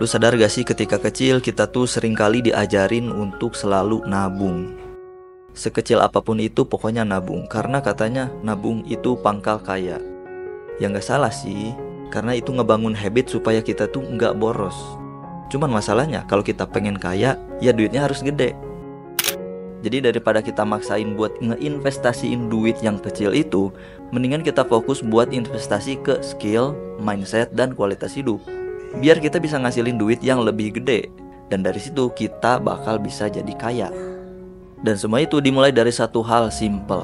Lu sadar gak sih ketika kecil kita tuh seringkali diajarin untuk selalu nabung. Sekecil apapun itu pokoknya nabung, karena katanya nabung itu pangkal kaya. Ya gak salah sih, karena itu ngebangun habit supaya kita tuh gak boros. Cuman masalahnya kalau kita pengen kaya, ya duitnya harus gede. Jadi daripada kita maksain buat ngeinvestasiin duit yang kecil itu, mendingan kita fokus buat investasi ke skill, mindset, dan kualitas hidup. Biar kita bisa ngasilin duit yang lebih gede. Dan dari situ kita bakal bisa jadi kaya. Dan semua itu dimulai dari satu hal simple.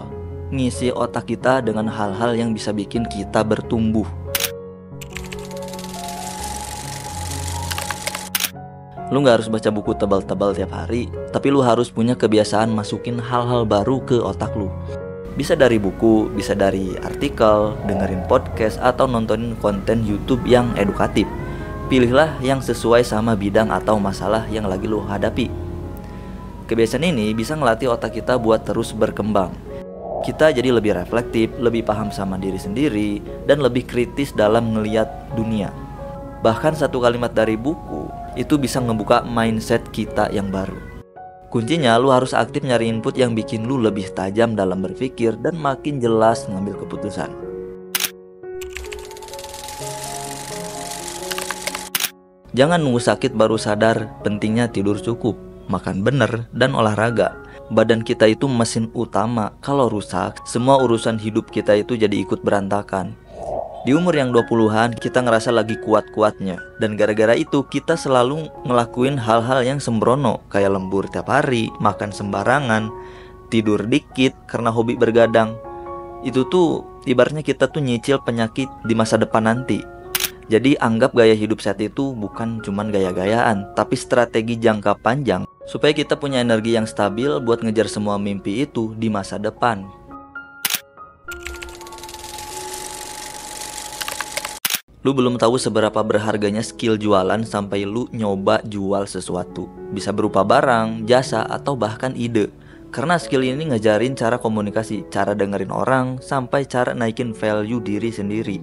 Ngisi otak kita dengan hal-hal yang bisa bikin kita bertumbuh. Lu gak harus baca buku tebal-tebal tiap hari, tapi lu harus punya kebiasaan masukin hal-hal baru ke otak lu. Bisa dari buku, bisa dari artikel, dengerin podcast, atau nontonin konten YouTube yang edukatif. Pilihlah yang sesuai sama bidang atau masalah yang lagi lu hadapi. Kebiasaan ini bisa ngelatih otak kita buat terus berkembang. Kita jadi lebih reflektif, lebih paham sama diri sendiri, dan lebih kritis dalam ngeliat dunia. Bahkan satu kalimat dari buku itu bisa ngebuka mindset kita yang baru. Kuncinya lu harus aktif nyari input yang bikin lu lebih tajam dalam berpikir dan makin jelas ngambil keputusan. Jangan nunggu sakit baru sadar pentingnya tidur cukup, makan bener, dan olahraga. Badan kita itu mesin utama. Kalau rusak, semua urusan hidup kita itu jadi ikut berantakan. Di umur yang 20-an, kita ngerasa lagi kuat-kuatnya. Dan gara-gara itu, kita selalu ngelakuin hal-hal yang sembrono. Kayak lembur tiap hari, makan sembarangan, tidur dikit karena hobi bergadang. Itu tuh, ibaratnya kita tuh nyicil penyakit di masa depan nanti. Jadi anggap gaya hidup sehat itu bukan cuman gaya-gayaan, tapi strategi jangka panjang supaya kita punya energi yang stabil buat ngejar semua mimpi itu di masa depan. Lu belum tahu seberapa berharganya skill jualan sampai lu nyoba jual sesuatu. Bisa berupa barang, jasa, atau bahkan ide. Karena skill ini ngajarin cara komunikasi, cara dengerin orang, sampai cara naikin value diri sendiri.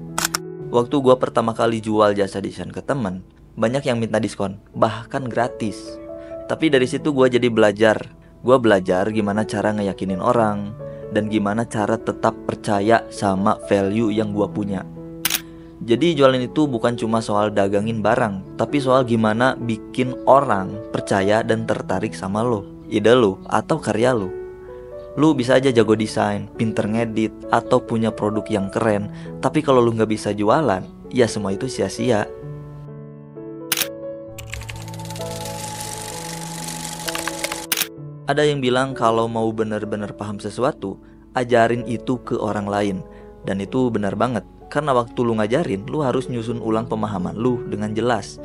Waktu gua pertama kali jual jasa desain ke temen, banyak yang minta diskon, bahkan gratis. Tapi dari situ gua jadi belajar. Gua belajar gimana cara ngeyakinin orang, dan gimana cara tetap percaya sama value yang gua punya. Jadi jualan itu bukan cuma soal dagangin barang, tapi soal gimana bikin orang percaya dan tertarik sama lo, ide lo, atau karya lo. Lu bisa aja jago desain, pinter ngedit, atau punya produk yang keren, tapi kalau lu gak bisa jualan, ya semua itu sia-sia. Ada yang bilang kalau mau bener-bener paham sesuatu, ajarin itu ke orang lain. Dan itu benar banget, karena waktu lu ngajarin, lu harus nyusun ulang pemahaman lu dengan jelas.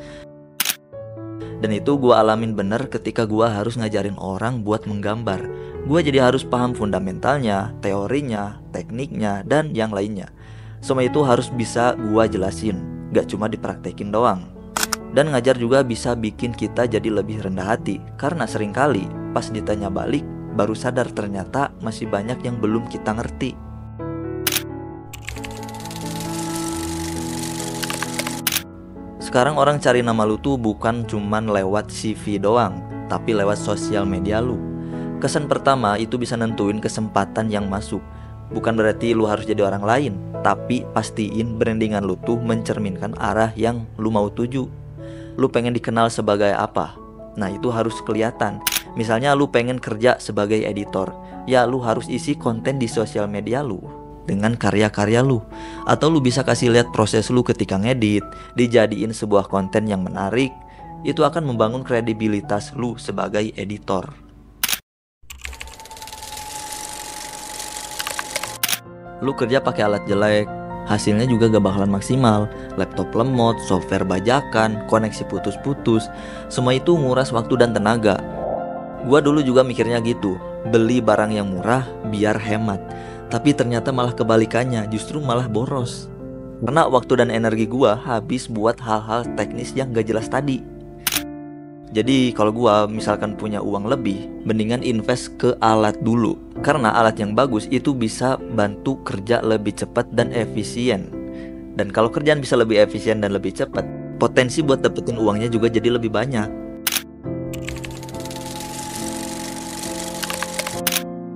Dan itu gue alamin bener ketika gue harus ngajarin orang buat menggambar. Gue jadi harus paham fundamentalnya, teorinya, tekniknya, dan yang lainnya. Semua itu harus bisa gue jelasin, gak cuma dipraktekin doang. Dan ngajar juga bisa bikin kita jadi lebih rendah hati, karena seringkali pas ditanya balik, baru sadar ternyata masih banyak yang belum kita ngerti. Sekarang orang cari nama lu tuh bukan cuman lewat CV doang, tapi lewat sosial media lu. Kesan pertama itu bisa nentuin kesempatan yang masuk. Bukan berarti lu harus jadi orang lain, tapi pastiin brandingan lu tuh mencerminkan arah yang lu mau tuju. Lu pengen dikenal sebagai apa? Nah itu harus kelihatan. Misalnya lu pengen kerja sebagai editor, ya lu harus isi konten di sosial media lu dengan karya-karya lu. Atau lu bisa kasih lihat proses lu ketika ngedit, dijadiin sebuah konten yang menarik. Itu akan membangun kredibilitas lu sebagai editor. Lu kerja pakai alat jelek, hasilnya juga gak bakalan maksimal. Laptop lemot, software bajakan, koneksi putus-putus, semua itu nguras waktu dan tenaga. Gua dulu juga mikirnya gitu, beli barang yang murah biar hemat. Tapi ternyata malah kebalikannya, justru malah boros. Karena waktu dan energi gua habis buat hal-hal teknis yang gak jelas tadi. Jadi kalau gua misalkan punya uang lebih, mendingan invest ke alat dulu. Karena alat yang bagus itu bisa bantu kerja lebih cepat dan efisien. Dan kalau kerjaan bisa lebih efisien dan lebih cepat, potensi buat dapetin uangnya juga jadi lebih banyak.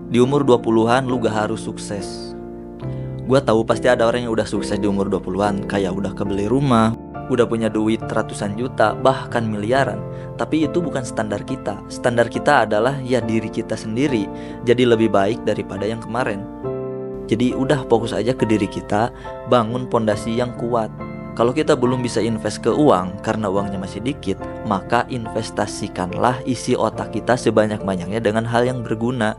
Di umur 20-an lu gak harus sukses. Gua tahu pasti ada orang yang udah sukses di umur 20-an, kayak udah kebeli rumah, udah punya duit ratusan juta, bahkan miliaran. Tapi itu bukan standar kita. Standar kita adalah ya diri kita sendiri, jadi lebih baik daripada yang kemarin. Jadi udah fokus aja ke diri kita, bangun pondasi yang kuat. Kalau kita belum bisa invest ke uang karena uangnya masih dikit, maka investasikanlah isi otak kita sebanyak-banyaknya dengan hal yang berguna.